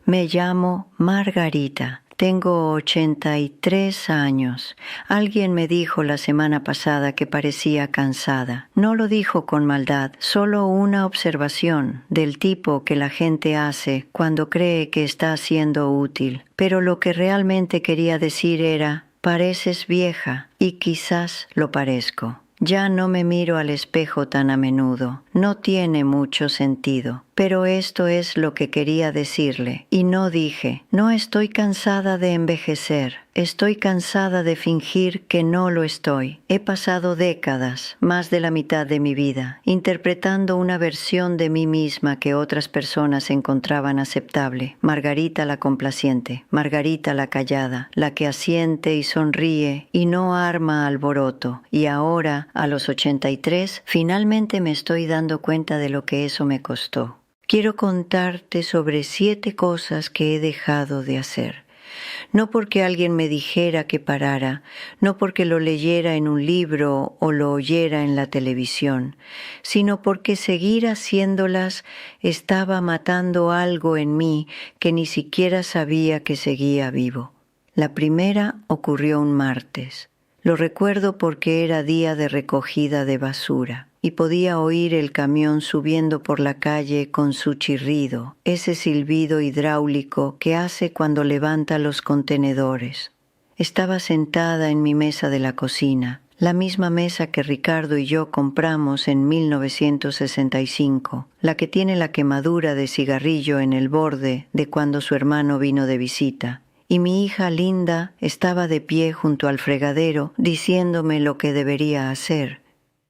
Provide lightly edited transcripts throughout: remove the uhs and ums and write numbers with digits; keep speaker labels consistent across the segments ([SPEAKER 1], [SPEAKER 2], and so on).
[SPEAKER 1] Me llamo Margarita. Tengo 83 años. Alguien me dijo la semana pasada que parecía cansada. No lo dijo con maldad, solo una observación del tipo que la gente hace cuando cree que está siendo útil. Pero lo que realmente quería decir era, pareces vieja, y quizás lo parezco. Ya no me miro al espejo tan a menudo. No tiene mucho sentido. Pero esto es lo que quería decirle. Y no dije, no estoy cansada de envejecer. Estoy cansada de fingir que no lo estoy. He pasado décadas, más de la mitad de mi vida, interpretando una versión de mí misma que otras personas encontraban aceptable. Margarita la complaciente, Margarita la callada, la que asiente y sonríe y no arma alboroto. Y ahora, a los 83, finalmente me estoy dando cuenta de lo que eso me costó. Quiero contarte sobre 7 cosas que he dejado de hacer. No porque alguien me dijera que parara, no porque lo leyera en un libro o lo oyera en la televisión, sino porque seguir haciéndolas estaba matando algo en mí que ni siquiera sabía que seguía vivo. La primera ocurrió un martes. Lo recuerdo porque era día de recogida de basura y podía oír el camión subiendo por la calle con su chirrido, ese silbido hidráulico que hace cuando levanta los contenedores. Estaba sentada en mi mesa de la cocina, la misma mesa que Ricardo y yo compramos en 1965, la que tiene la quemadura de cigarrillo en el borde de cuando su hermano vino de visita. Y mi hija Linda estaba de pie junto al fregadero diciéndome lo que debería hacer.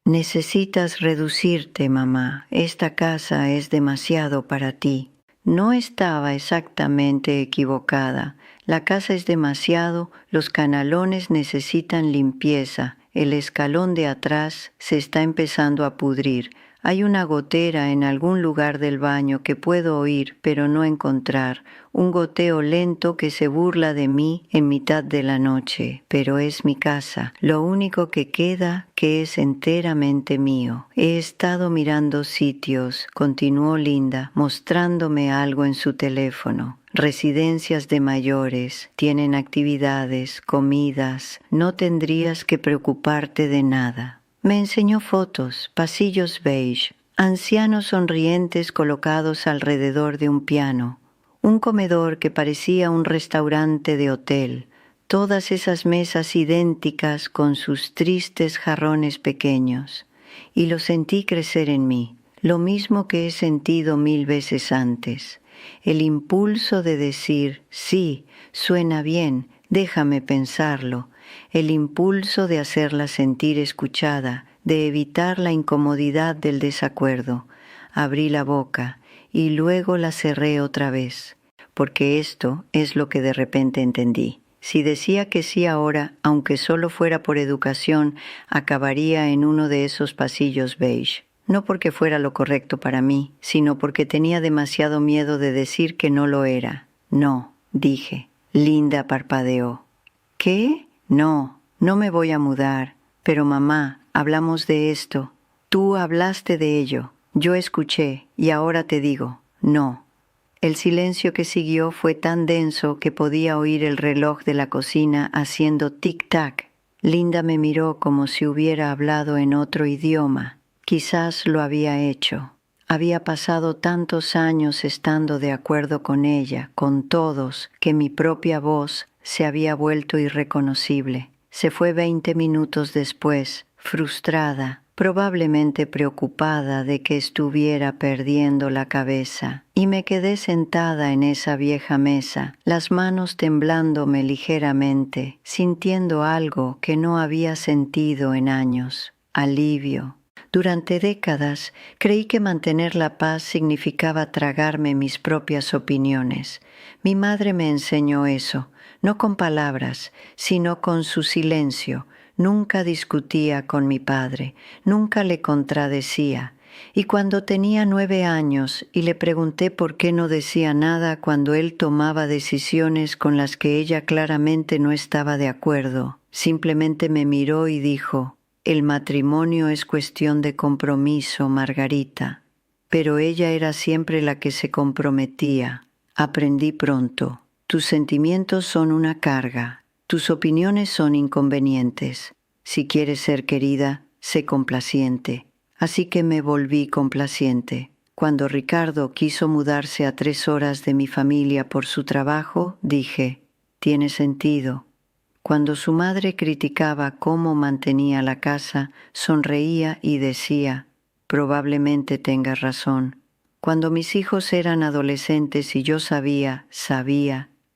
[SPEAKER 1] Necesitas reducirte, mamá. Esta casa es demasiado para ti. No estaba exactamente equivocada. La casa es demasiado, los canalones necesitan limpieza, el escalón de atrás se está empezando a pudrir. Hay una gotera en algún lugar del baño que puedo oír, pero no encontrar. Un goteo lento que se burla de mí en mitad de la noche. Pero es mi casa, lo único que queda que es enteramente mío. He estado mirando sitios, continuó Linda, mostrándome algo en su teléfono. Residencias de mayores, tienen actividades, comidas. No tendrías que preocuparte de nada. Me enseñó fotos, pasillos beige, ancianos sonrientes colocados alrededor de un piano, un comedor que parecía un restaurante de hotel, todas esas mesas idénticas con sus tristes jarrones pequeños, y lo sentí crecer en mí, lo mismo que he sentido 1000 veces antes, el impulso de decir, sí, suena bien, déjame pensarlo, el impulso de hacerla sentir escuchada, de evitar la incomodidad del desacuerdo. Abrí la boca y luego la cerré otra vez, porque esto es lo que de repente entendí. Si decía que sí ahora, aunque solo fuera por educación, acabaría en uno de esos pasillos beige. No porque fuera lo correcto para mí, sino porque tenía demasiado miedo de decir que no lo era. No, dije. Linda parpadeó. ¿Qué? No, no me voy a mudar. Pero mamá, hablamos de esto. Tú hablaste de ello. Yo escuché y ahora te digo, no. El silencio que siguió fue tan denso que podía oír el reloj de la cocina haciendo tic-tac. Linda me miró como si hubiera hablado en otro idioma. Quizás lo había hecho. Había pasado tantos años estando de acuerdo con ella, con todos, que mi propia voz se había vuelto irreconocible. Se fue 20 minutos después, frustrada, probablemente preocupada de que estuviera perdiendo la cabeza, y me quedé sentada en esa vieja mesa, las manos temblándome ligeramente, sintiendo algo que no había sentido en años, alivio. Durante décadas creí que mantener la paz significaba tragarme mis propias opiniones. Mi madre me enseñó eso, no con palabras, sino con su silencio. Nunca discutía con mi padre, nunca le contradecía. Y cuando tenía 9 años y le pregunté por qué no decía nada cuando él tomaba decisiones con las que ella claramente no estaba de acuerdo, simplemente me miró y dijo: «El matrimonio es cuestión de compromiso, Margarita». Pero ella era siempre la que se comprometía. Aprendí pronto. Tus sentimientos son una carga. Tus opiniones son inconvenientes. Si quieres ser querida, sé complaciente. Así que me volví complaciente. Cuando Ricardo quiso mudarse a 3 horas de mi familia por su trabajo, dije, tiene sentido. Cuando su madre criticaba cómo mantenía la casa, sonreía y decía, probablemente tengas razón. Cuando mis hijos eran adolescentes y yo sabía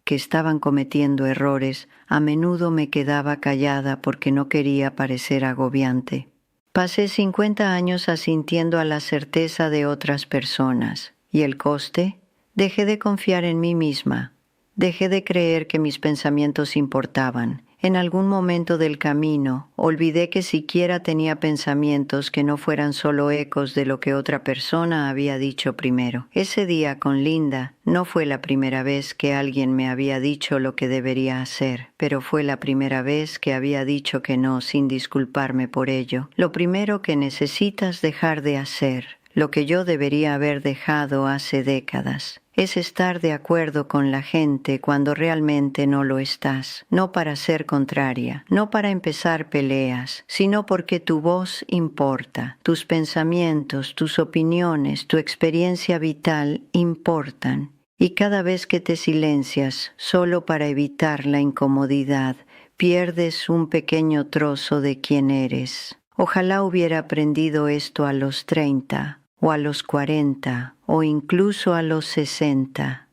[SPEAKER 1] que estaban cometiendo errores, a menudo me quedaba callada porque no quería parecer agobiante. Pasé 50 años asintiendo a la certeza de otras personas. ¿Y el coste? Dejé de confiar en mí misma. Dejé de creer que mis pensamientos importaban. En algún momento del camino, olvidé que siquiera tenía pensamientos que no fueran solo ecos de lo que otra persona había dicho primero. Ese día con Linda no fue la primera vez que alguien me había dicho lo que debería hacer, pero fue la primera vez que había dicho que no sin disculparme por ello. Lo primero que necesitas dejar de hacer, lo que yo debería haber dejado hace décadas, es estar de acuerdo con la gente cuando realmente no lo estás, no para ser contraria, no para empezar peleas, sino porque tu voz importa, tus pensamientos, tus opiniones, tu experiencia vital importan. Y cada vez que te silencias solo para evitar la incomodidad, pierdes un pequeño trozo de quién eres. Ojalá hubiera aprendido esto a los 30. O a los 40, o incluso a los 60.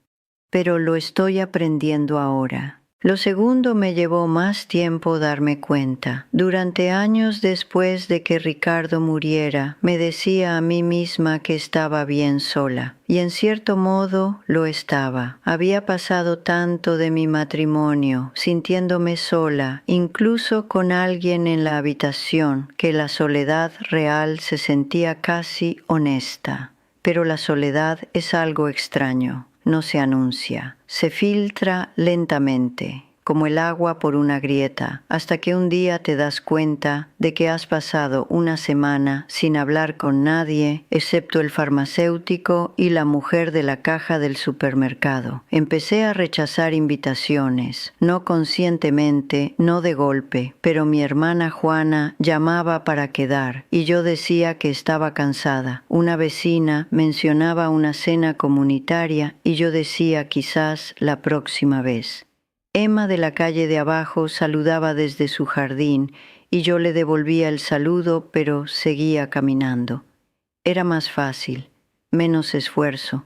[SPEAKER 1] Pero lo estoy aprendiendo ahora. Lo segundo me llevó más tiempo darme cuenta. Durante años después de que Ricardo muriera, me decía a mí misma que estaba bien sola. Y en cierto modo lo estaba. Había pasado tanto de mi matrimonio, sintiéndome sola, incluso con alguien en la habitación, que la soledad real se sentía casi honesta. Pero la soledad es algo extraño. No se anuncia, se filtra lentamente, como el agua por una grieta, hasta que un día te das cuenta de que has pasado una semana sin hablar con nadie, excepto el farmacéutico y la mujer de la caja del supermercado. Empecé a rechazar invitaciones, no conscientemente, no de golpe, pero mi hermana Juana llamaba para quedar, y yo decía que estaba cansada. Una vecina mencionaba una cena comunitaria, y yo decía quizás la próxima vez. Emma de la calle de abajo saludaba desde su jardín y yo le devolvía el saludo, pero seguía caminando. Era más fácil, menos esfuerzo.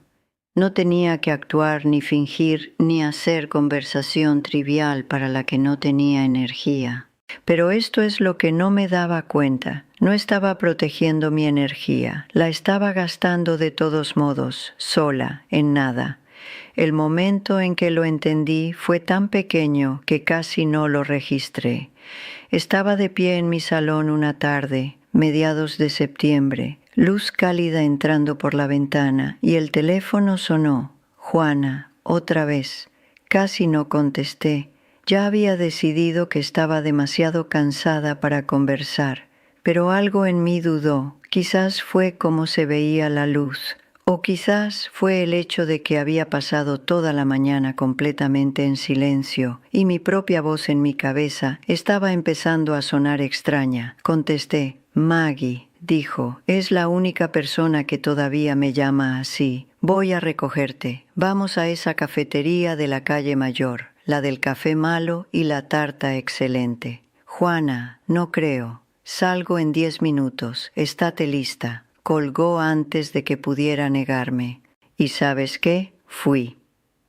[SPEAKER 1] No tenía que actuar ni fingir ni hacer conversación trivial para la que no tenía energía. Pero esto es lo que no me daba cuenta. No estaba protegiendo mi energía, la estaba gastando de todos modos, sola, en nada. El momento en que lo entendí fue tan pequeño que casi no lo registré. Estaba de pie en mi salón una tarde, mediados de septiembre, luz cálida entrando por la ventana, y el teléfono sonó. Juana, otra vez. Casi no contesté. Ya había decidido que estaba demasiado cansada para conversar, pero algo en mí dudó. Quizás fue como se veía la luz. O quizás fue el hecho de que había pasado toda la mañana completamente en silencio y mi propia voz en mi cabeza estaba empezando a sonar extraña. Contesté, Maggie, dijo, es la única persona que todavía me llama así. Voy a recogerte. Vamos a esa cafetería de la calle Mayor, la del café malo y la tarta excelente. Juana, no creo. Salgo en 10 minutos. Estate lista. Colgó antes de que pudiera negarme. ¿Y sabes qué? Fui.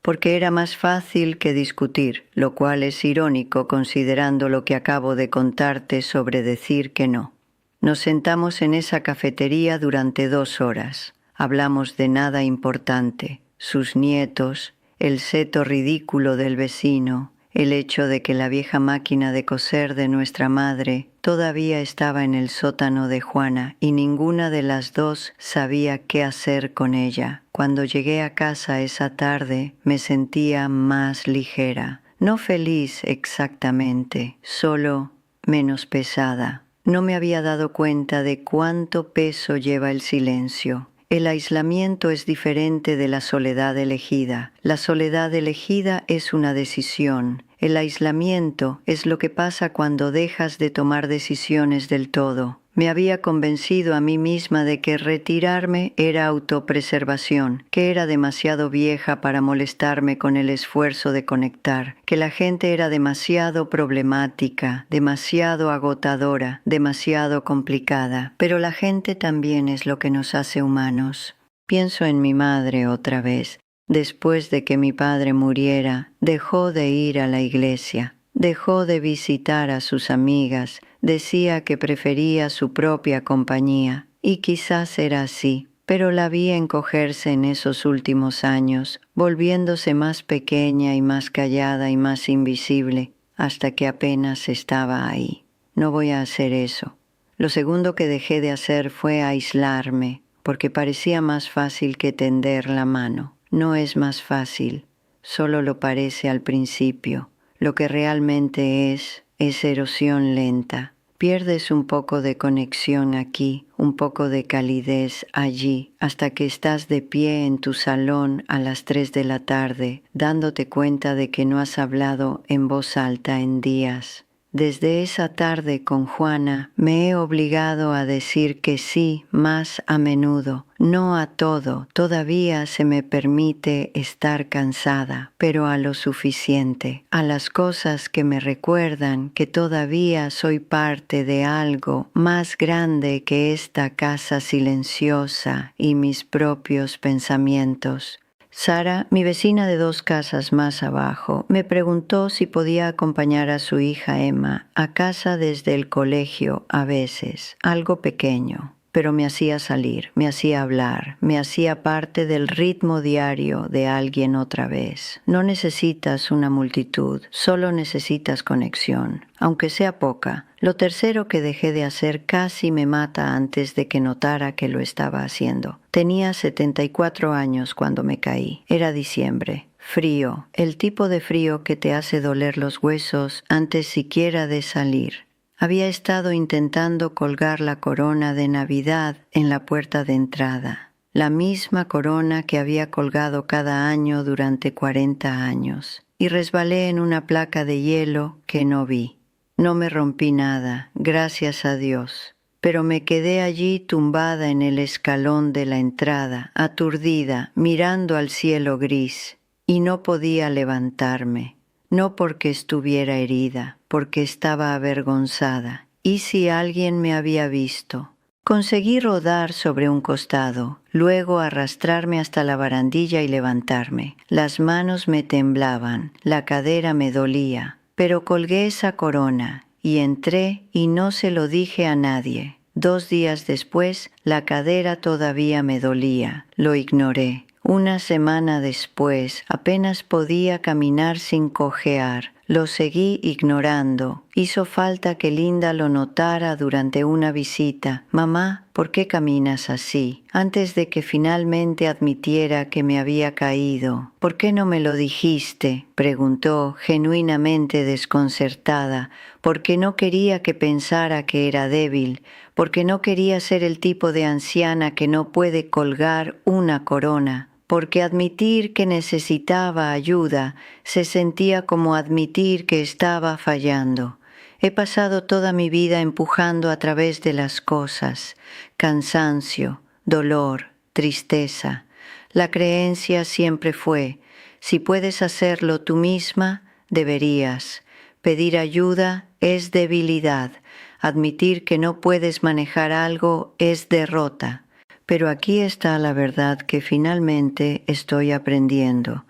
[SPEAKER 1] Porque era más fácil que discutir, lo cual es irónico considerando lo que acabo de contarte sobre decir que no. Nos sentamos en esa cafetería durante 2 horas. Hablamos de nada importante, sus nietos, el seto ridículo del vecino, el hecho de que la vieja máquina de coser de nuestra madre todavía estaba en el sótano de Juana y ninguna de las dos sabía qué hacer con ella. Cuando llegué a casa esa tarde me sentía más ligera, no feliz exactamente, solo menos pesada. No me había dado cuenta de cuánto peso lleva el silencio. El aislamiento es diferente de la soledad elegida. La soledad elegida es una decisión. El aislamiento es lo que pasa cuando dejas de tomar decisiones del todo. Me había convencido a mí misma de que retirarme era autopreservación, que era demasiado vieja para molestarme con el esfuerzo de conectar, que la gente era demasiado problemática, demasiado agotadora, demasiado complicada. Pero la gente también es lo que nos hace humanos. Pienso en mi madre otra vez. Después de que mi padre muriera, dejó de ir a la iglesia. Dejó de visitar a sus amigas, decía que prefería su propia compañía, y quizás era así, pero la vi encogerse en esos últimos años, volviéndose más pequeña y más callada y más invisible, hasta que apenas estaba ahí. No voy a hacer eso. Lo segundo que dejé de hacer fue aislarme, porque parecía más fácil que tender la mano. No es más fácil, solo lo parece al principio. Lo que realmente es erosión lenta. Pierdes un poco de conexión aquí, un poco de calidez allí, hasta que estás de pie en tu salón a las 3 de la tarde, dándote cuenta de que no has hablado en voz alta en días. Desde esa tarde con Juana me he obligado a decir que sí más a menudo, no a todo. Todavía se me permite estar cansada, pero a lo suficiente, a las cosas que me recuerdan que todavía soy parte de algo más grande que esta casa silenciosa y mis propios pensamientos. Sara, mi vecina de 2 casas más abajo, me preguntó si podía acompañar a su hija Emma a casa desde el colegio a veces, algo pequeño, pero me hacía salir, me hacía hablar, me hacía parte del ritmo diario de alguien otra vez. No necesitas una multitud, solo necesitas conexión, aunque sea poca. Lo tercero que dejé de hacer casi me mata antes de que notara que lo estaba haciendo. Tenía 74 años cuando me caí. Era diciembre. Frío, el tipo de frío que te hace doler los huesos antes siquiera de salir. Había estado intentando colgar la corona de Navidad en la puerta de entrada. La misma corona que había colgado cada año durante 40 años. Y resbalé en una placa de hielo que no vi. No me rompí nada, gracias a Dios, pero me quedé allí tumbada en el escalón de la entrada, aturdida, mirando al cielo gris, y no podía levantarme, no porque estuviera herida, porque estaba avergonzada. ¿Y si alguien me había visto? Conseguí rodar sobre un costado, luego arrastrarme hasta la barandilla y levantarme. Las manos me temblaban, la cadera me dolía. Pero colgué esa corona y entré y no se lo dije a nadie. 2 días después, la cadera todavía me dolía. Lo ignoré. Una semana después, apenas podía caminar sin cojear. Lo seguí ignorando. Hizo falta que Linda lo notara durante una visita. «Mamá, ¿por qué caminas así?», antes de que finalmente admitiera que me había caído. «¿Por qué no me lo dijiste?», preguntó, genuinamente desconcertada, porque no quería que pensara que era débil, porque no quería ser el tipo de anciana que no puede colgar una corona. Porque admitir que necesitaba ayuda se sentía como admitir que estaba fallando. He pasado toda mi vida empujando a través de las cosas, cansancio, dolor, tristeza. La creencia siempre fue, si puedes hacerlo tú misma, deberías. Pedir ayuda es debilidad. Admitir que no puedes manejar algo es derrota. Pero aquí está la verdad que finalmente estoy aprendiendo.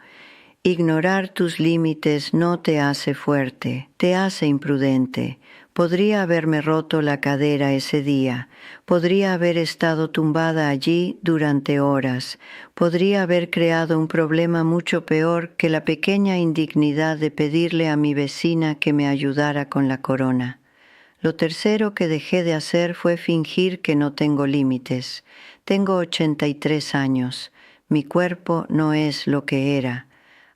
[SPEAKER 1] Ignorar tus límites no te hace fuerte, te hace imprudente. Podría haberme roto la cadera ese día, podría haber estado tumbada allí durante horas, podría haber creado un problema mucho peor que la pequeña indignidad de pedirle a mi vecina que me ayudara con la corona. Lo tercero que dejé de hacer fue fingir que no tengo límites. Tengo 83 años. Mi cuerpo no es lo que era.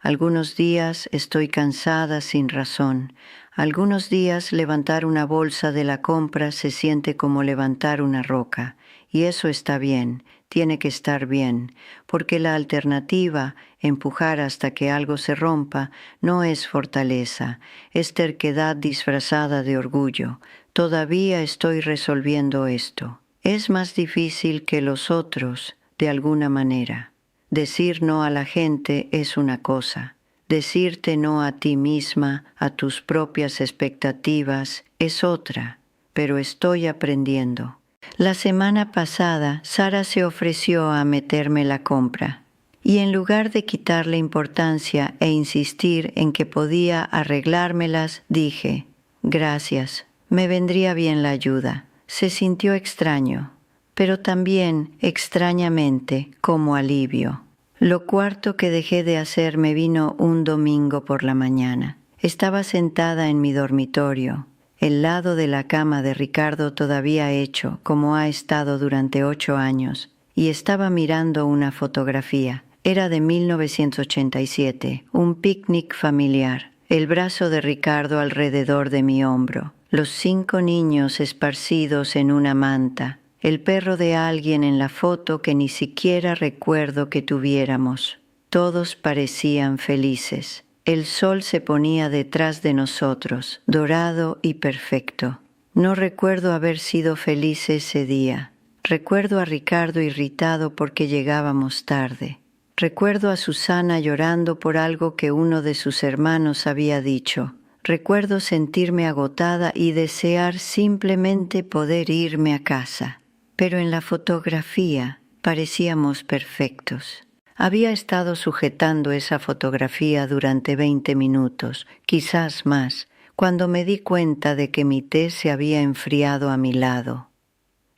[SPEAKER 1] Algunos días estoy cansada sin razón. Algunos días levantar una bolsa de la compra se siente como levantar una roca. Y eso está bien. tiene que estar bien, porque la alternativa, empujar hasta que algo se rompa, no es fortaleza, es terquedad disfrazada de orgullo. Todavía estoy resolviendo esto. Es más difícil que los otros, de alguna manera. Decir no a la gente es una cosa. Decirte no a ti misma, a tus propias expectativas, es otra. Pero estoy aprendiendo. La semana pasada, Sara se ofreció a meterme la compra. Y en lugar de quitarle importancia e insistir en que podía arreglármelas, dije, gracias, me vendría bien la ayuda. Se sintió extraño, pero también, extrañamente, como alivio. Lo cuarto que dejé de hacer me vino un domingo por la mañana. Estaba sentada en mi dormitorio, el lado de la cama de Ricardo todavía hecho, como ha estado durante 8 años, y estaba mirando una fotografía. Era de 1987, un picnic familiar, el brazo de Ricardo alrededor de mi hombro, los 5 niños esparcidos en una manta, el perro de alguien en la foto que ni siquiera recuerdo que tuviéramos. Todos parecían felices. El sol se ponía detrás de nosotros, dorado y perfecto. No recuerdo haber sido feliz ese día. Recuerdo a Ricardo irritado porque llegábamos tarde. Recuerdo a Susana llorando por algo que uno de sus hermanos había dicho. Recuerdo sentirme agotada y desear simplemente poder irme a casa. Pero en la fotografía parecíamos perfectos. Había estado sujetando esa fotografía durante 20 minutos, quizás más, cuando me di cuenta de que mi té se había enfriado a mi lado.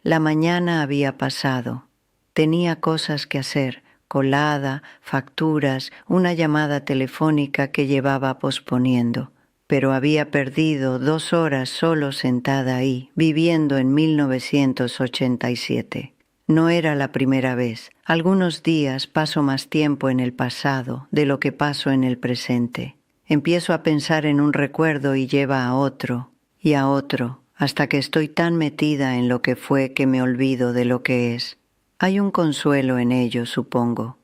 [SPEAKER 1] La mañana había pasado. Tenía cosas que hacer, colada, facturas, una llamada telefónica que llevaba posponiendo. Pero había perdido 2 horas solo sentada ahí, viviendo en 1987. No era la primera vez. Algunos días paso más tiempo en el pasado de lo que paso en el presente. Empiezo a pensar en un recuerdo y lleva a otro, y a otro, hasta que estoy tan metida en lo que fue que me olvido de lo que es. Hay un consuelo en ello, supongo.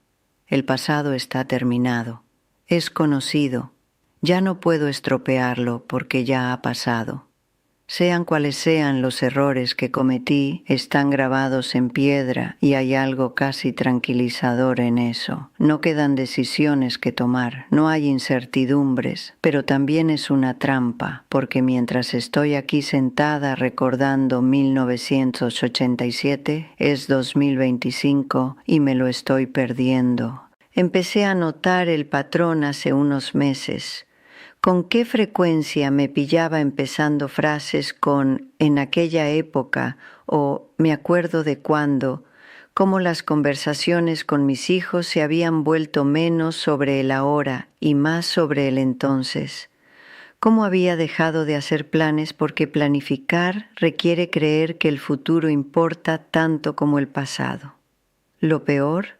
[SPEAKER 1] El pasado está terminado. Es conocido. Ya no puedo estropearlo porque ya ha pasado. Sean cuales sean los errores que cometí, están grabados en piedra y hay algo casi tranquilizador en eso. No quedan decisiones que tomar, no hay incertidumbres, pero también es una trampa, porque mientras estoy aquí sentada recordando 1987, es 2025 y me lo estoy perdiendo. Empecé a notar el patrón hace unos meses. ¿Con qué frecuencia me pillaba empezando frases con «en aquella época» o «me acuerdo de cuándo», cómo las conversaciones con mis hijos se habían vuelto menos sobre el ahora y más sobre el entonces? Cómo había dejado de hacer planes porque planificar requiere creer que el futuro importa tanto como el pasado. Lo peor,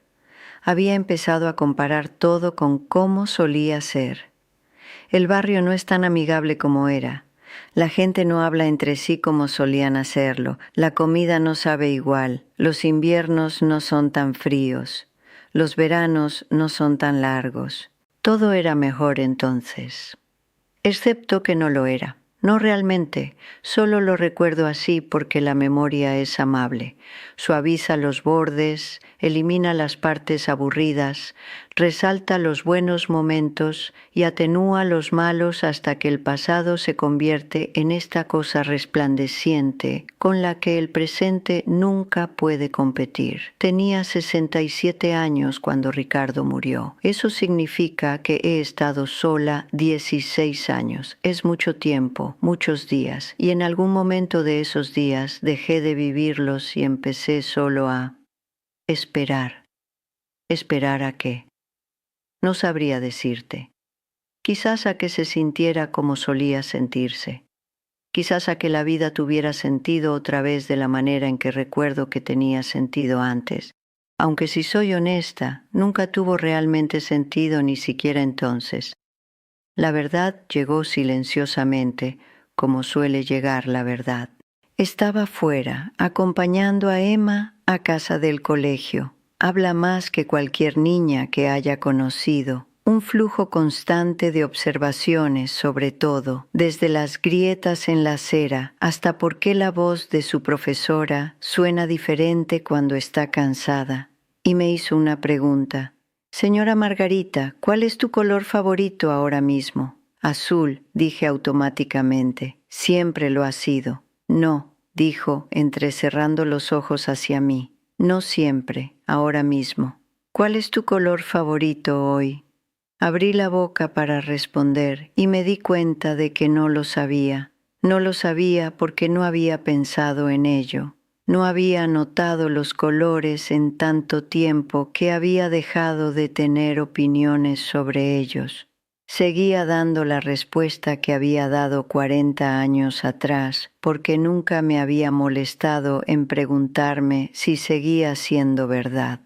[SPEAKER 1] había empezado a comparar todo con cómo solía ser. El barrio no es tan amigable como era. La gente no habla entre sí como solían hacerlo. La comida no sabe igual. Los inviernos no son tan fríos. Los veranos no son tan largos. Todo era mejor entonces. Excepto que no lo era. No realmente. Solo lo recuerdo así porque la memoria es amable. Suaviza los bordes, elimina las partes aburridas, resalta los buenos momentos y atenúa los malos hasta que el pasado se convierte en esta cosa resplandeciente con la que el presente nunca puede competir. Tenía 67 años cuando Ricardo murió. Eso significa que he estado sola 16 años. Es mucho tiempo, muchos días, y en algún momento de esos días dejé de vivirlos y empecé solo a esperar. ¿Esperar a qué? No sabría decirte. Quizás a que se sintiera como solía sentirse. Quizás a que la vida tuviera sentido otra vez de la manera en que recuerdo que tenía sentido antes. Aunque si soy honesta, nunca tuvo realmente sentido ni siquiera entonces. La verdad llegó silenciosamente, como suele llegar la verdad. Estaba fuera, acompañando a Emma a casa del colegio. Habla más que cualquier niña que haya conocido. Un flujo constante de observaciones sobre todo, desde las grietas en la acera hasta por qué la voz de su profesora suena diferente cuando está cansada. Y me hizo una pregunta. Señora Margarita, ¿cuál es tu color favorito ahora mismo? Azul, dije automáticamente. Siempre lo ha sido. No, dijo, entrecerrando los ojos hacia mí. No siempre, ahora mismo. ¿Cuál es tu color favorito hoy? Abrí la boca para responder y me di cuenta de que no lo sabía. No lo sabía porque no había pensado en ello. No había notado los colores en tanto tiempo que había dejado de tener opiniones sobre ellos. Seguía dando la respuesta que había dado 40 años atrás, porque nunca me había molestado en preguntarme si seguía siendo verdad.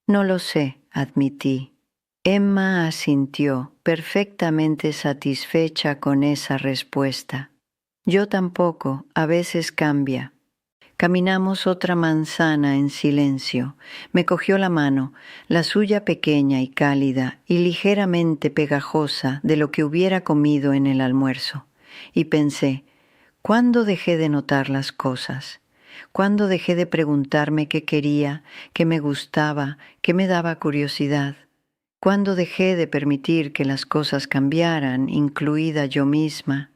[SPEAKER 1] No lo sé, admití. Emma asintió, perfectamente satisfecha con esa respuesta. Yo tampoco, a veces cambia. Caminamos otra manzana en silencio. Me cogió la mano, la suya pequeña y cálida y ligeramente pegajosa de lo que hubiera comido en el almuerzo. Y pensé, ¿cuándo dejé de notar las cosas? ¿Cuándo dejé de preguntarme qué quería, qué me gustaba, qué me daba curiosidad? ¿Cuándo dejé de permitir que las cosas cambiaran, incluida yo misma?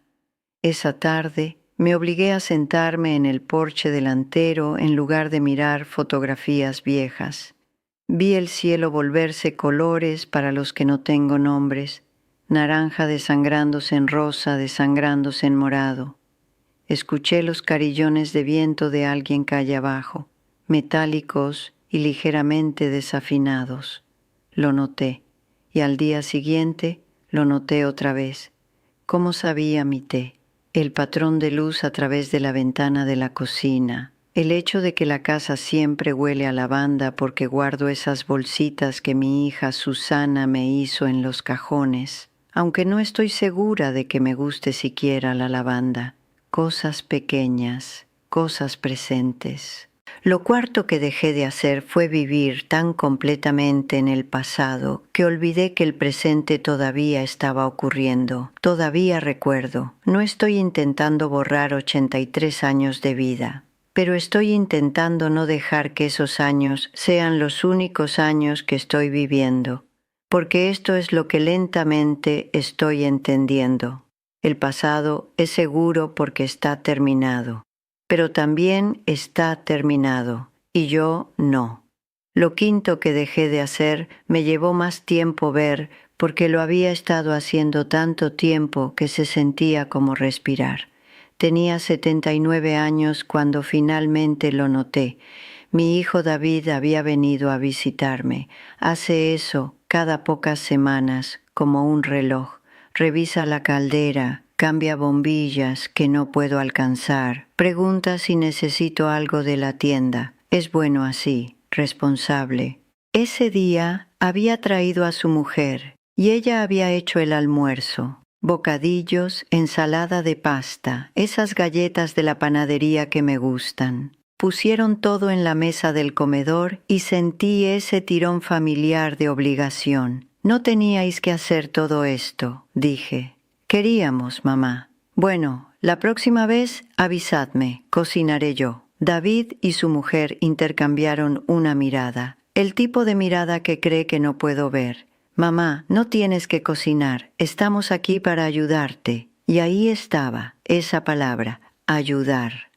[SPEAKER 1] Esa tarde me obligué a sentarme en el porche delantero en lugar de mirar fotografías viejas. Vi el cielo volverse colores para los que no tengo nombres, naranja desangrándose en rosa, desangrándose en morado. Escuché los carillones de viento de alguien calle abajo, metálicos y ligeramente desafinados. Lo noté, y al día siguiente lo noté otra vez. ¿Cómo sabía mi té? El patrón de luz a través de la ventana de la cocina, el hecho de que la casa siempre huele a lavanda porque guardo esas bolsitas que mi hija Susana me hizo en los cajones, aunque no estoy segura de que me guste siquiera la lavanda. Cosas pequeñas, cosas presentes. Lo cuarto que dejé de hacer fue vivir tan completamente en el pasado que olvidé que el presente todavía estaba ocurriendo. Todavía recuerdo. No estoy intentando borrar 83 años de vida, pero estoy intentando no dejar que esos años sean los únicos años que estoy viviendo, porque esto es lo que lentamente estoy entendiendo. El pasado es seguro porque está terminado. Pero también está terminado, y yo no. Lo quinto que dejé de hacer me llevó más tiempo ver, porque lo había estado haciendo tanto tiempo que se sentía como respirar. Tenía 79 años cuando finalmente lo noté. Mi hijo David había venido a visitarme. Hace eso cada pocas semanas, como un reloj. Revisa la caldera, cambia bombillas que no puedo alcanzar, pregunta si necesito algo de la tienda. Es bueno así, responsable. Ese día había traído a su mujer y ella había hecho el almuerzo. Bocadillos, ensalada de pasta, esas galletas de la panadería que me gustan. Pusieron todo en la mesa del comedor y sentí ese tirón familiar de obligación. No teníais que hacer todo esto, dije. Queríamos, mamá. Bueno, la próxima vez avisadme, cocinaré yo. David y su mujer intercambiaron una mirada, el tipo de mirada que cree que no puedo ver. Mamá, no tienes que cocinar, estamos aquí para ayudarte. Y ahí estaba, esa palabra, ayudar,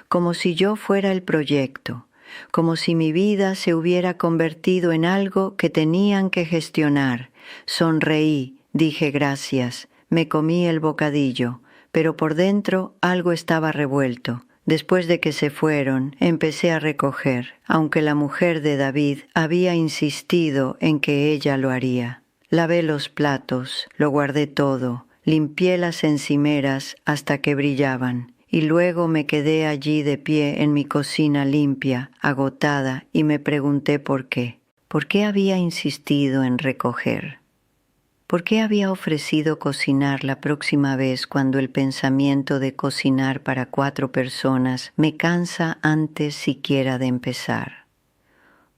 [SPEAKER 1] como si yo fuera el proyecto, como si mi vida se hubiera convertido en algo que tenían que gestionar. Sonreí, dije gracias. Me comí el bocadillo, pero por dentro algo estaba revuelto. Después de que se fueron, empecé a recoger, aunque la mujer de David había insistido en que ella lo haría. Lavé los platos, lo guardé todo, limpié las encimeras hasta que brillaban, y luego me quedé allí de pie en mi cocina limpia, agotada, y me pregunté por qué. ¿Por qué había insistido en recoger? ¿Por qué había ofrecido cocinar la próxima vez cuando el pensamiento de cocinar para 4 personas me cansa antes siquiera de empezar?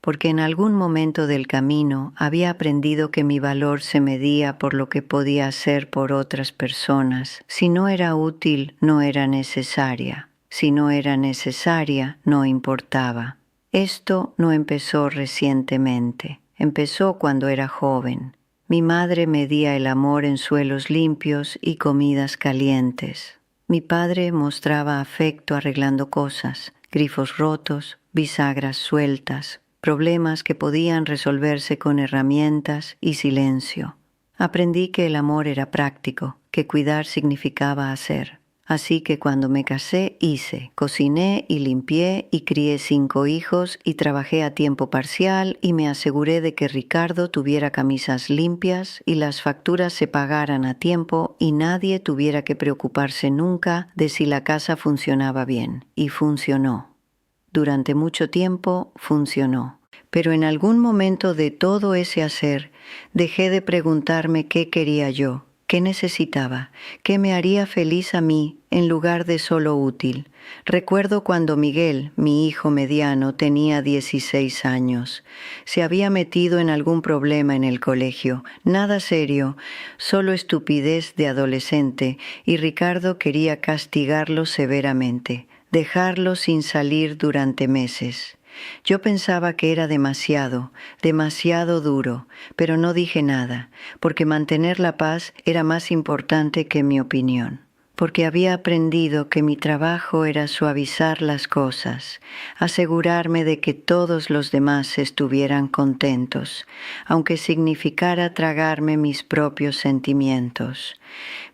[SPEAKER 1] porque en algún momento del camino había aprendido que mi valor se medía por lo que podía hacer por otras personas. Si no era útil, no era necesaria. Si no era necesaria, no importaba. Esto no empezó recientemente. Empezó cuando era joven. Mi madre medía el amor en suelos limpios y comidas calientes. Mi padre mostraba afecto arreglando cosas, grifos rotos, bisagras sueltas, problemas que podían resolverse con herramientas y silencio. Aprendí que el amor era práctico, que cuidar significaba hacer. Así que cuando me casé hice, cociné y limpié y crié 5 hijos y trabajé a tiempo parcial y me aseguré de que Ricardo tuviera camisas limpias y las facturas se pagaran a tiempo y nadie tuviera que preocuparse nunca de si la casa funcionaba bien. Y funcionó. Durante mucho tiempo funcionó. Pero en algún momento de todo ese hacer, dejé de preguntarme qué quería yo. ¿Qué necesitaba? ¿Qué me haría feliz a mí en lugar de solo útil? Recuerdo cuando Miguel, mi hijo mediano, tenía 16 años. Se había metido en algún problema en el colegio. Nada serio, solo estupidez de adolescente, y Ricardo quería castigarlo severamente, dejarlo sin salir durante meses. Yo pensaba que era demasiado duro, pero no dije nada, porque mantener la paz era más importante que mi opinión, porque había aprendido que mi trabajo era suavizar las cosas, asegurarme de que todos los demás estuvieran contentos, aunque significara tragarme mis propios sentimientos.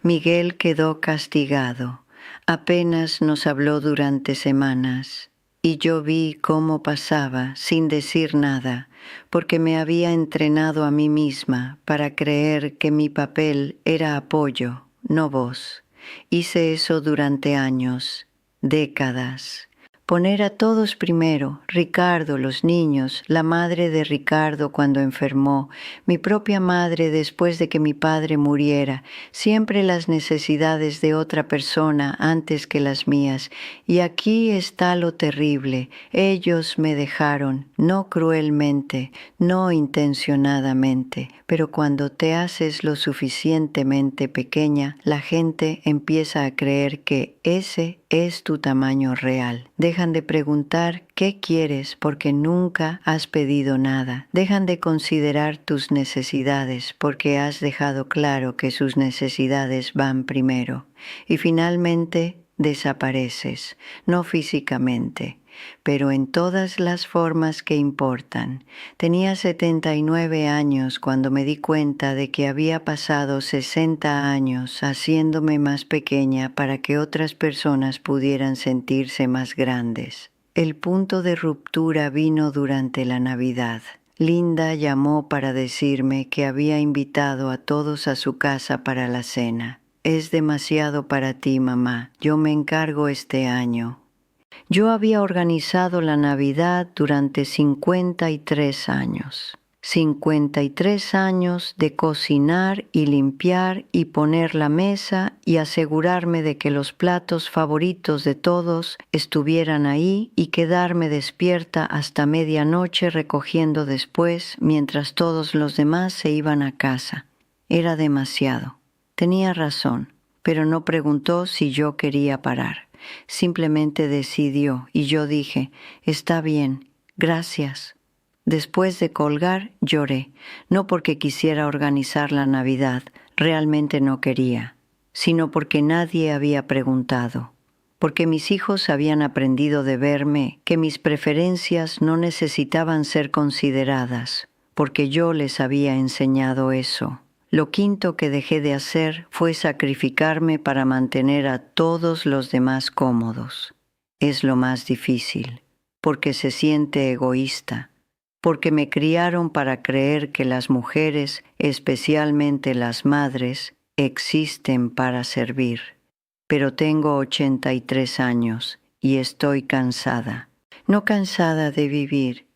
[SPEAKER 1] Miguel quedó castigado, apenas nos habló durante semanas. Y yo vi cómo pasaba sin decir nada, porque me había entrenado a mí misma para creer que mi papel era apoyo, no voz. Hice eso durante años, décadas. Poner a todos primero, Ricardo, los niños, la madre de Ricardo cuando enfermó, mi propia madre después de que mi padre muriera, siempre las necesidades de otra persona antes que las mías. Y aquí está lo terrible, ellos me dejaron, no cruelmente, no intencionadamente, pero cuando te haces lo suficientemente pequeña, la gente empieza a creer que ese es tu tamaño real. Dejan de preguntar qué quieres porque nunca has pedido nada. Dejan de considerar tus necesidades porque has dejado claro que sus necesidades van primero. Y finalmente desapareces, no físicamente, pero en todas las formas que importan. Tenía 79 años cuando me di cuenta de que había pasado 60 años haciéndome más pequeña para que otras personas pudieran sentirse más grandes. El punto de ruptura vino durante la Navidad. Linda llamó para decirme que había invitado a todos a su casa para la cena. Es demasiado para ti, mamá. Yo me encargo este año. Yo había organizado la Navidad durante 53 años. 53 años de cocinar y limpiar y poner la mesa y asegurarme de que los platos favoritos de todos estuvieran ahí y quedarme despierta hasta medianoche recogiendo después mientras todos los demás se iban a casa. Era demasiado. Tenía razón, pero no preguntó si yo quería parar. Simplemente decidió y yo dije, está bien, gracias. Después de colgar, lloré, no porque quisiera organizar la Navidad, realmente no quería, sino porque nadie había preguntado, porque mis hijos habían aprendido de verme que mis preferencias no necesitaban ser consideradas, porque yo les había enseñado eso. Lo quinto que dejé de hacer fue sacrificarme para mantener a todos los demás cómodos. Es lo más difícil, porque se siente egoísta, porque me criaron para creer que las mujeres, especialmente las madres, existen para servir. Pero tengo 83 años y estoy cansada. No cansada de vivir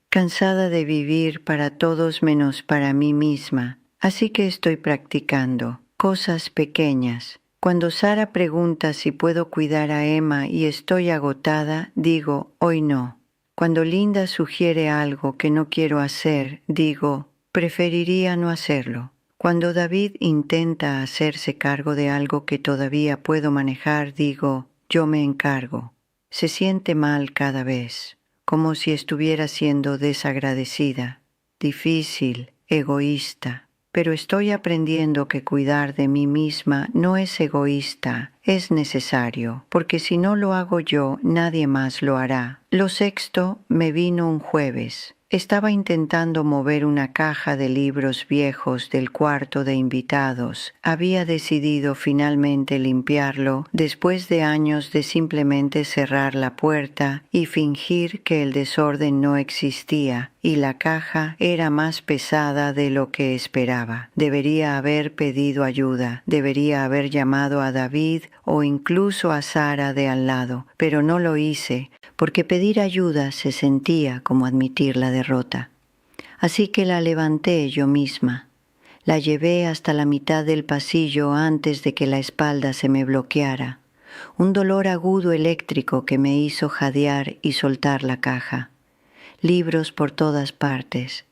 [SPEAKER 1] para todos menos para mí misma. Así que estoy practicando cosas pequeñas. Cuando Sara pregunta si puedo cuidar a Emma y estoy agotada, digo, hoy no. Cuando Linda sugiere algo que no quiero hacer, digo, preferiría no hacerlo. Cuando David intenta hacerse cargo de algo que todavía puedo manejar, digo, yo me encargo. Se siente mal cada vez, como si estuviera siendo desagradecida, difícil, egoísta. Pero estoy aprendiendo que cuidar de mí misma no es egoísta, es necesario, porque si no lo hago yo, nadie más lo hará. Lo sexto me vino un jueves. Estaba intentando mover una caja de libros viejos del cuarto de invitados. Había decidido finalmente limpiarlo después de años de simplemente cerrar la puerta y fingir que el desorden no existía, y la caja era más pesada de lo que esperaba. Debería haber pedido ayuda, debería haber llamado a David o incluso a Sara de al lado, pero no lo hice, porque pedir ayuda se sentía como admitir la derrota. Así que la levanté yo misma. La llevé hasta la mitad del pasillo antes de que la espalda se me bloqueara. Un dolor agudo eléctrico que me hizo jadear y soltar la caja. Libros por todas partes.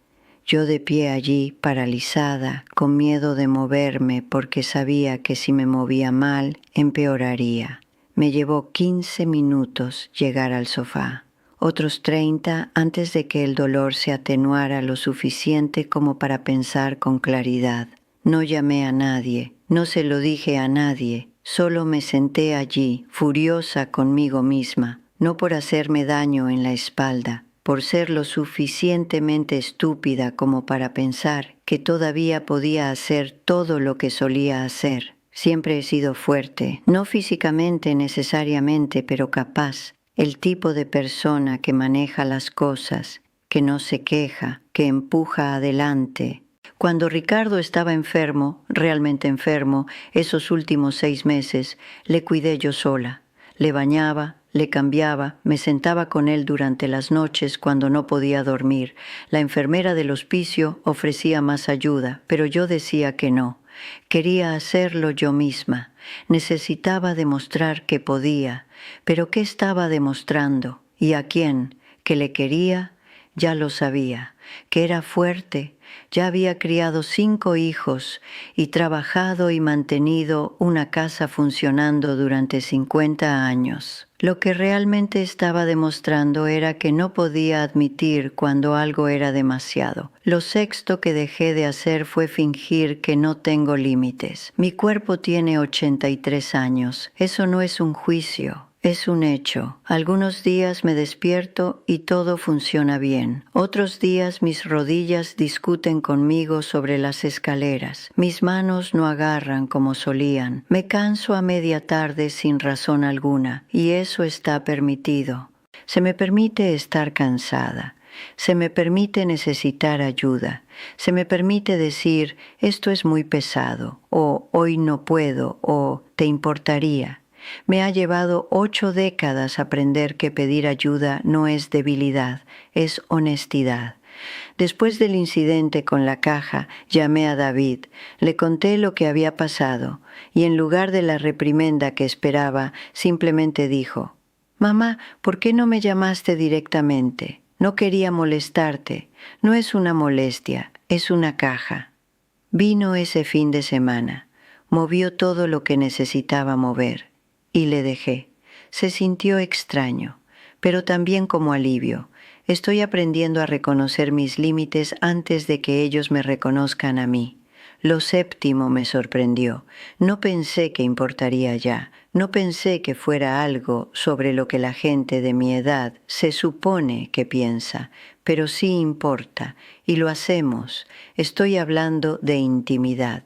[SPEAKER 1] Yo de pie allí, paralizada, con miedo de moverme porque sabía que si me movía mal, empeoraría. Me llevó 15 minutos llegar al sofá, otros 30 antes de que el dolor se atenuara lo suficiente como para pensar con claridad. No llamé a nadie, no se lo dije a nadie, solo me senté allí, furiosa conmigo misma, no por hacerme daño en la espalda, por ser lo suficientemente estúpida como para pensar que todavía podía hacer todo lo que solía hacer. Siempre he sido fuerte, no físicamente necesariamente, pero capaz, el tipo de persona que maneja las cosas, que no se queja, que empuja adelante. Cuando Ricardo estaba enfermo, realmente enfermo, esos últimos 6 meses, le cuidé yo sola. Le bañaba, le cambiaba, me sentaba con él durante las noches cuando no podía dormir. La enfermera del hospicio ofrecía más ayuda, pero yo decía que no. Quería hacerlo yo misma. Necesitaba demostrar que podía. ¿Pero qué estaba demostrando? ¿Y a quién? ¿Que le quería? Ya lo sabía. Que era fuerte. Ya había criado 5 hijos y trabajado y mantenido una casa funcionando durante 50 años. Lo que realmente estaba demostrando era que no podía admitir cuando algo era demasiado. Lo sexto que dejé de hacer fue fingir que no tengo límites. Mi cuerpo tiene 83 años. Eso no es un juicio. Es un hecho. Algunos días me despierto y todo funciona bien. Otros días mis rodillas discuten conmigo sobre las escaleras. Mis manos no agarran como solían. Me canso a media tarde sin razón alguna, y eso está permitido. Se me permite estar cansada. Se me permite necesitar ayuda. Se me permite decir, esto es muy pesado, o hoy no puedo, o te importaría. Me ha llevado 8 décadas aprender que pedir ayuda no es debilidad, es honestidad. Después del incidente con la caja, llamé a David, le conté lo que había pasado, y en lugar de la reprimenda que esperaba, simplemente dijo, «Mamá, ¿por qué no me llamaste directamente? No quería molestarte. No es una molestia, es una caja». Vino ese fin de semana, movió todo lo que necesitaba mover. Y le dejé. Se sintió extraño, pero también como alivio. Estoy aprendiendo a reconocer mis límites antes de que ellos me reconozcan a mí. Lo séptimo me sorprendió. No pensé que importaría ya. No pensé que fuera algo sobre lo que la gente de mi edad se supone que piensa, pero sí importa, y lo hacemos. Estoy hablando de intimidad.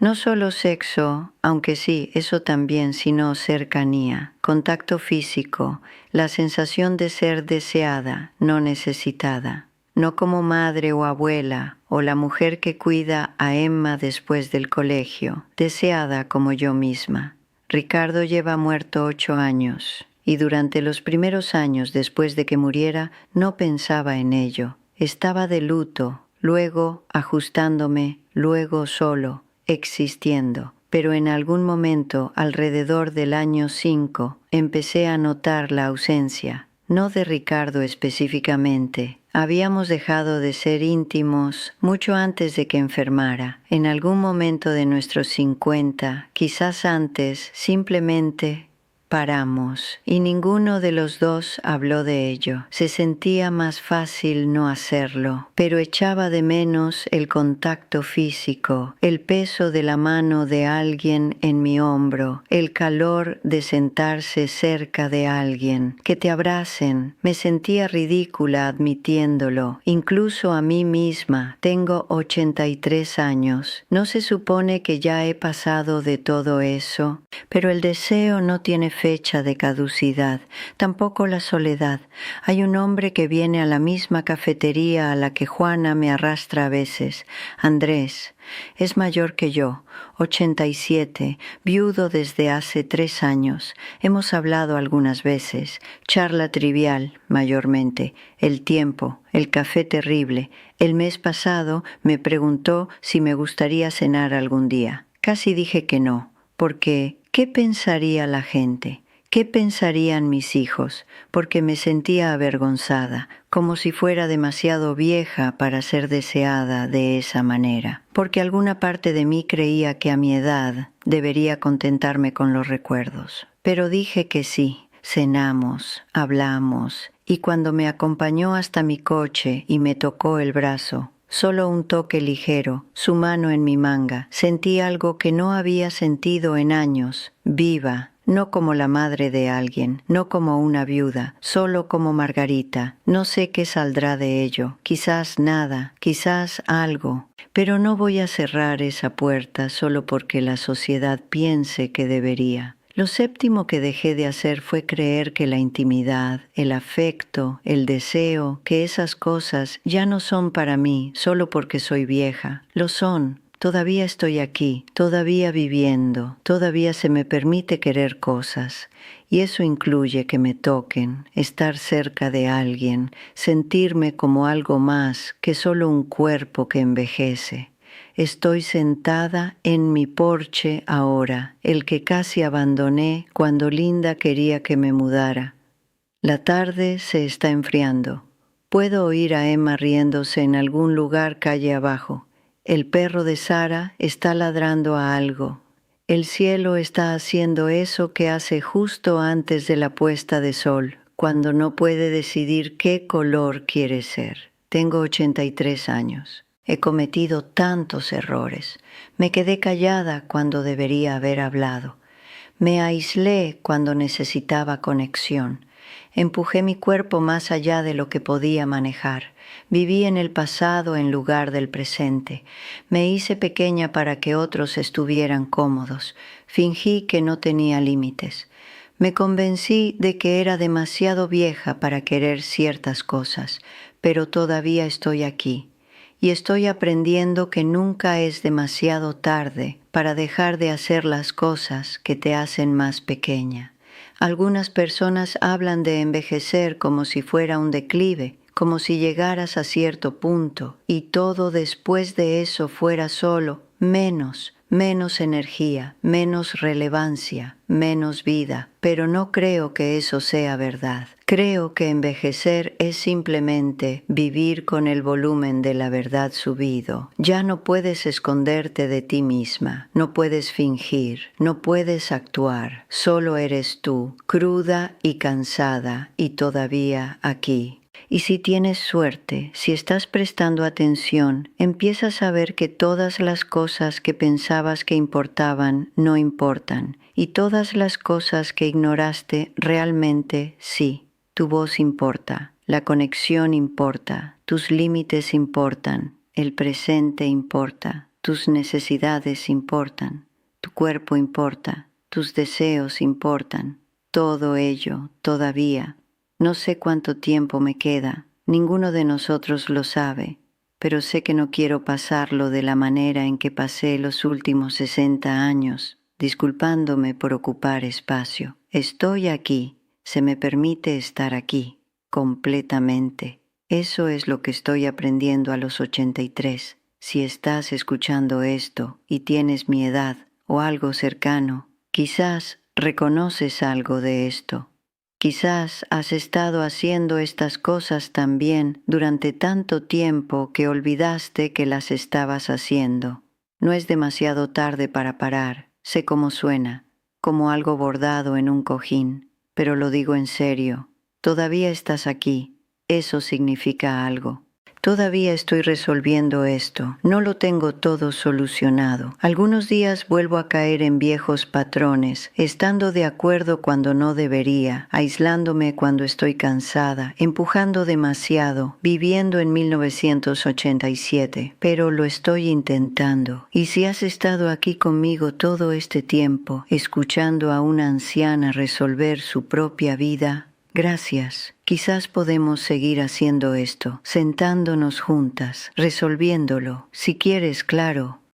[SPEAKER 1] No solo sexo, aunque sí, eso también, sino cercanía, contacto físico, la sensación de ser deseada, no necesitada. No como madre o abuela, o la mujer que cuida a Emma después del colegio, deseada como yo misma. Ricardo lleva muerto 8 años, y durante los primeros años después de que muriera no pensaba en ello. Estaba de luto, luego ajustándome, luego solo, existiendo, pero en algún momento, alrededor del año 5, empecé a notar la ausencia. no de Ricardo específicamente. Habíamos dejado de ser íntimos mucho antes de que enfermara. En algún momento de nuestros 50, quizás antes, simplemente paramos, y ninguno de los dos habló de ello. Se sentía más fácil no hacerlo, pero echaba de menos el contacto físico, el peso de la mano de alguien en mi hombro, el calor de sentarse cerca de alguien, que te abracen. Me sentía ridícula admitiéndolo, incluso a mí misma. Tengo 83 años. ¿No se supone que ya he pasado de todo eso? Pero el deseo no tiene fecha de caducidad, tampoco la soledad. Hay un hombre que viene a la misma cafetería a la que Juana me arrastra a veces, Andrés. Es mayor que yo, 87, viudo desde hace 3 años. Hemos hablado algunas veces, charla trivial, mayormente, el tiempo, el café terrible. El mes pasado me preguntó si me gustaría cenar algún día. Casi dije que no, porque ¿qué pensaría la gente? ¿Qué pensarían mis hijos? Porque me sentía avergonzada, como si fuera demasiado vieja para ser deseada de esa manera. Porque alguna parte de mí creía que a mi edad debería contentarme con los recuerdos. Pero dije que sí. Cenamos, hablamos, y cuando me acompañó hasta mi coche y me tocó el brazo, solo un toque ligero, su mano en mi manga, sentí algo que no había sentido en años, viva, no como la madre de alguien, no como una viuda, solo como Margarita. No sé qué saldrá de ello, quizás nada, quizás algo, pero no voy a cerrar esa puerta solo porque la sociedad piense que debería. Lo séptimo que dejé de hacer fue creer que la intimidad, el afecto, el deseo, que esas cosas ya no son para mí solo porque soy vieja. Lo son. Todavía estoy aquí, todavía viviendo, todavía se me permite querer cosas. Y eso incluye que me toquen, estar cerca de alguien, sentirme como algo más que solo un cuerpo que envejece. Estoy sentada en mi porche ahora, el que casi abandoné cuando Linda quería que me mudara. La tarde se está enfriando. Puedo oír a Emma riéndose en algún lugar calle abajo. El perro de Sara está ladrando a algo. El cielo está haciendo eso que hace justo antes de la puesta de sol, cuando no puede decidir qué color quiere ser. Tengo 83 años. He cometido tantos errores. Me quedé callada cuando debería haber hablado. Me aislé cuando necesitaba conexión. Empujé mi cuerpo más allá de lo que podía manejar. Viví en el pasado en lugar del presente. Me hice pequeña para que otros estuvieran cómodos. Fingí que no tenía límites. Me convencí de que era demasiado vieja para querer ciertas cosas, pero todavía estoy aquí. Y estoy aprendiendo que nunca es demasiado tarde para dejar de hacer las cosas que te hacen más pequeña. Algunas personas hablan de envejecer como si fuera un declive, como si llegaras a cierto punto y todo después de eso fuera solo menos energía, menos relevancia, menos vida, pero no creo que eso sea verdad. Creo que envejecer es simplemente vivir con el volumen de la verdad subido. Ya no puedes esconderte de ti misma, no puedes fingir, no puedes actuar. Solo eres tú, cruda y cansada y todavía aquí. Y si tienes suerte, si estás prestando atención, empiezas a ver que todas las cosas que pensabas que importaban no importan, y todas las cosas que ignoraste realmente sí. Tu voz importa, la conexión importa, tus límites importan, el presente importa, tus necesidades importan, tu cuerpo importa, tus deseos importan, todo ello todavía. No sé cuánto tiempo me queda, ninguno de nosotros lo sabe, pero sé que no quiero pasarlo de la manera en que pasé los últimos 60 años, disculpándome por ocupar espacio. Estoy aquí, se me permite estar aquí, completamente. Eso es lo que estoy aprendiendo a los 83. Si estás escuchando esto y tienes mi edad o algo cercano, quizás reconoces algo de esto. Quizás has estado haciendo estas cosas también durante tanto tiempo que olvidaste que las estabas haciendo. No es demasiado tarde para parar. Sé cómo suena, como algo bordado en un cojín, pero lo digo en serio. Todavía estás aquí. Eso significa algo. Todavía estoy resolviendo esto. No lo tengo todo solucionado. Algunos días vuelvo a caer en viejos patrones, estando de acuerdo cuando no debería, aislándome cuando estoy cansada, empujando demasiado, viviendo en 1987. Pero lo estoy intentando. Y si has estado aquí conmigo todo este tiempo, escuchando a una anciana resolver su propia vida, gracias. Quizás podemos seguir haciendo esto, sentándonos juntas, resolviéndolo. Si quieres, claro,